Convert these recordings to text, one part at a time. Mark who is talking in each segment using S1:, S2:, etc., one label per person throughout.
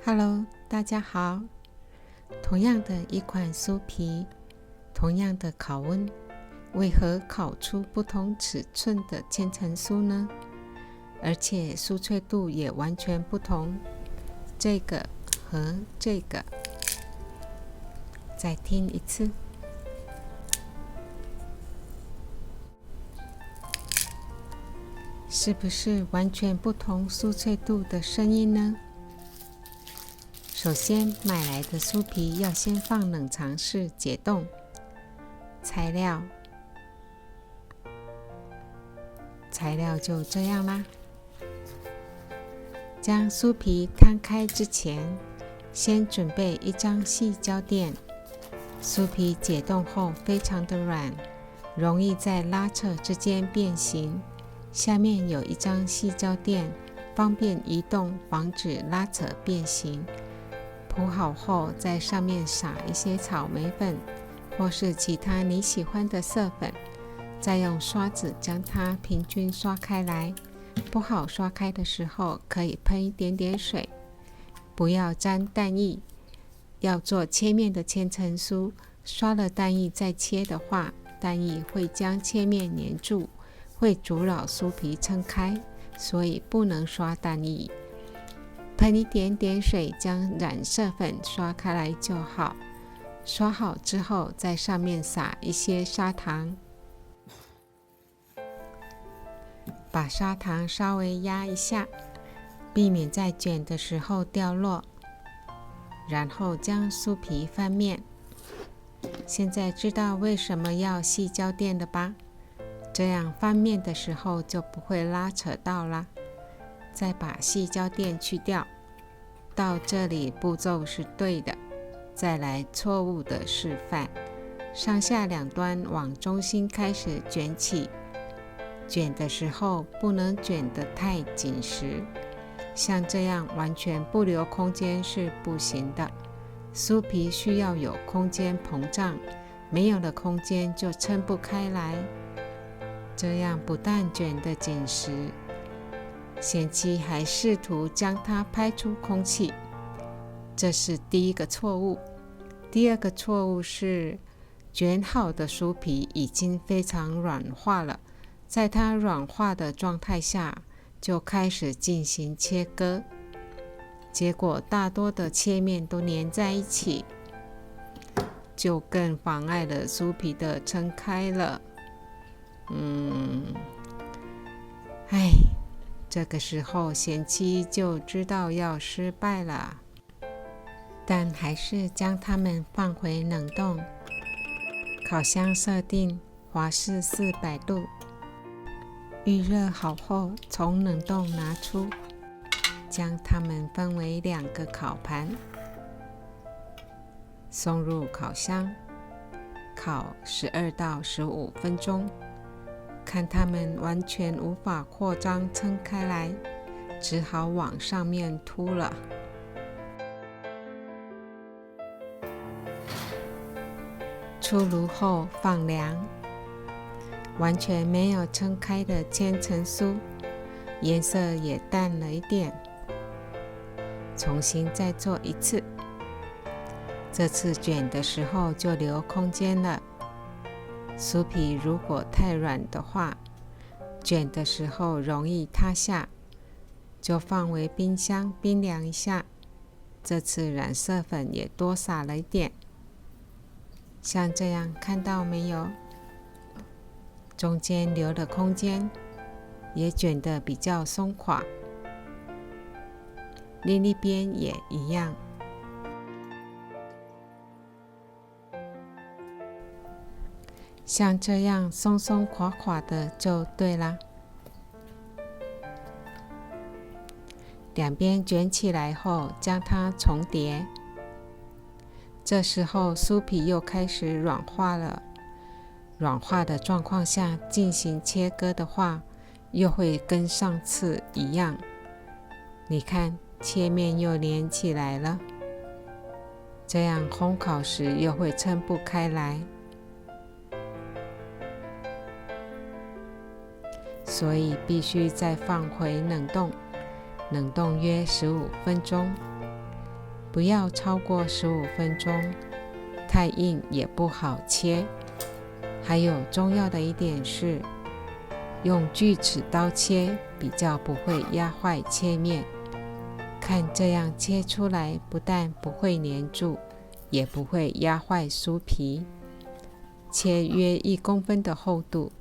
S1: Hello， 大家好。同样的一款酥皮，同样的烤温，为何烤出不同尺寸的千层酥呢？而且酥脆度也完全不同，这个和这个。再听一次。是不是完全不同酥脆度的声音呢？首先，买来的酥皮要先放冷藏室解冻。材料就这样啦。将酥皮摊开之前，先准备一张细胶垫。酥皮解冻后非常的软，容易在拉扯之间变形。下面有一张细胶垫，方便移动，防止拉扯变形。铺好后，在上面撒一些草莓粉，或是其他你喜欢的色粉，再用刷子将它平均刷开来。不好刷开的时候，可以喷一点点水，不要沾蛋液。要做切面的千层酥，刷了蛋液再切的话，蛋液会将切面粘住，会阻扰酥皮撑开，所以不能刷蛋液。喷一点点水，将染色粉刷开来就好。刷好之后，在上面撒一些砂糖，把砂糖稍微压一下，避免在卷的时候掉落。然后将酥皮翻面。现在知道为什么要细胶垫了吧？这样翻面的时候就不会拉扯到啦。再把细胶垫去掉。到这里步骤是对的，再来错误的示范。上下两端往中心开始卷起，卷的时候不能卷得太紧实，像这样完全不留空间是不行的。酥皮需要有空间膨胀，没有了空间就撑不开来。这样不但卷得紧实，贤妻还试图将它拍出空气，这是第一个错误。第二个错误是，卷好的酥皮已经非常软化了，在它软化的状态下，就开始进行切割，结果大多的切面都粘在一起，就更妨碍了酥皮的撑开了。这个时候贤妻就知道要失败了，但还是将它们放回冷冻。烤箱设定华氏400度，预热好后从冷冻拿出，将它们分为2个烤盘，送入烤箱，烤12到15分钟。看它们完全无法扩张撑开来，只好往上面凸了。出炉后放凉。完全没有撑开的千层酥，颜色也淡了一点。重新再做一次，这次卷的时候就留空间了。酥皮如果太软的话，卷的时候容易塌下，就放回冰箱冰凉一下。这次染色粉也多撒了一点，像这样，看到没有？中间留了空间，也卷得比较松垮。另一边也一样。像这样松松垮垮的就对啦。两边卷起来后，将它重叠。这时候酥皮又开始软化了。软化的状况下进行切割的话，又会跟上次一样。你看，切面又连起来了。这样烘烤时又会撑不开来。所以必须再放回冷冻，冷冻约15分钟。不要超过15分钟，太硬也不好切。还有重要的一点是，用锯齿刀切比较不会压坏切面。看这样切出来，不但不会粘住，也不会压坏酥皮。切约1公分的厚度。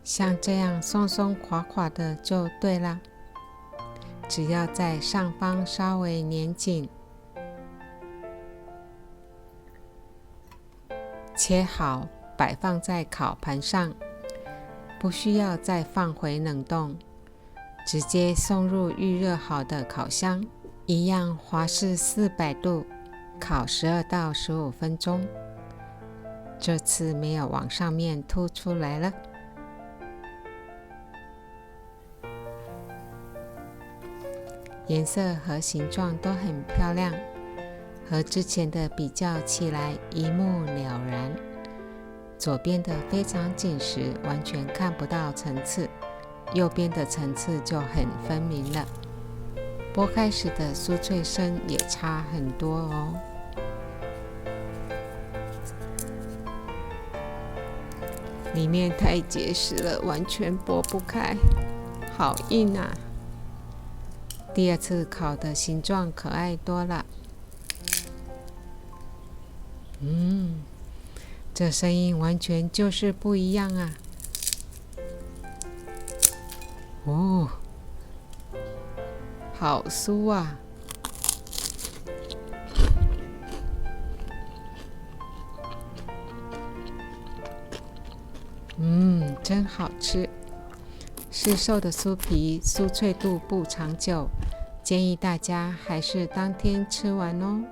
S1: 像这样松松垮垮的就对了，只要在上方稍微粘紧。切好，摆放在烤盘上，不需要再放回冷冻，直接送入预热好的烤箱，一样华氏400度，烤12到15分钟。这次没有往上面凸出来了。颜色和形状都很漂亮，和之前的比较起来一目了然。左边的非常紧实，完全看不到层次，右边的层次就很分明了。剥开时的酥脆声也差很多哦。里面太结实了，完全剥不开，好硬啊！第二次烤的形状可爱多了。这声音完全就是不一样啊！哦，好酥啊！真好吃。市售的酥皮酥脆度不长久，建议大家还是当天吃完哦。